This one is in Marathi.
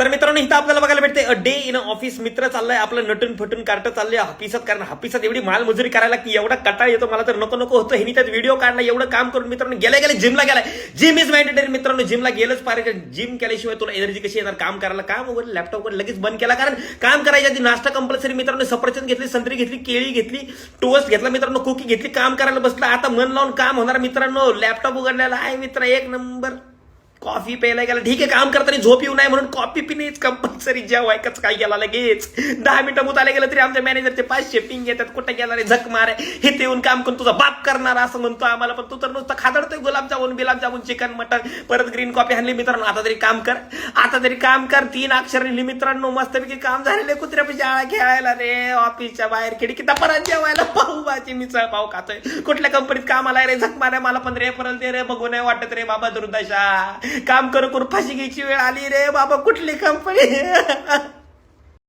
तर मित्रांनो इथं आपल्याला बघायला भेटते अ डे इन ऑफिस. मित्र चाललंय आपलं नटून फटून कार्ट चाललंय ऑफिसात, कारण ऑफिसात एवढी मालमजुरी करायला की एवढा कटाळ येतो मला, तर नको नको होतं. हे त्यात व्हिडिओ काढला, एवढं काम करून मित्रांनो गेले जिमला गेलाय. जिम इज मॅन्डेटरी मित्रांनो, जिमला गेलंच पाहिजे. जिम केल्याशिवाय तुला एनर्जी कशी येणार काम करायला. काम वगैरे लॅपटॉप वगैरे लगेच बंद केला, कारण काम करायच्या आधी नाश्ता कंपल्सरी मित्रांनो. सफरचंद घेतली, संत्री घेतली, केळी घेतली, टोस्ट घेतला मित्रांनो, कुकी घेतली, काम करायला बसला. आता मन लावून काम होणार मित्रांनो. लॅपटॉप उघडलेला आहे मित्र, एक नंबर. कॉफी प्यायला गेला, ठीक आहे, काम करताना झोप येऊ नये म्हणून कॉफी पिणेच कंपल्सरी. जेवायच काय गेला लगेच 10 मिनिटं मुताला गेलं तरी आमच्या मॅनेजरचे 500 पिंग येतात. कुठे गेला रे झक मारे, हे ते येऊन काम करून तुझा बाप करणार असं म्हणतो आम्हाला. पण तू तर नुसतं खादडतोय गुलाबजामुन चिकन मटन, परत ग्रीन कॉफी आणली मित्रांनो. आता तरी काम कर, आता तरी काम कर. 3 अक्षर लिहिली मित्रांनो, मस्तपैकी काम झालेले. कुत्र्यापैकी शाळा खेळायला रे, ऑफिसच्या बाहेर खिडकीत परत जेवायला पाव भाजी मिसळ पाव खातोय. कुठल्या कंपनीत कामाला रे, झक मारे, मला पण रेफरल दे रे, बघू नाही वाटत रे बाबा दुर्दशा. काम करू करू फाशी घ्यायची वेळ आली रे बाबा, कुठली कंपनी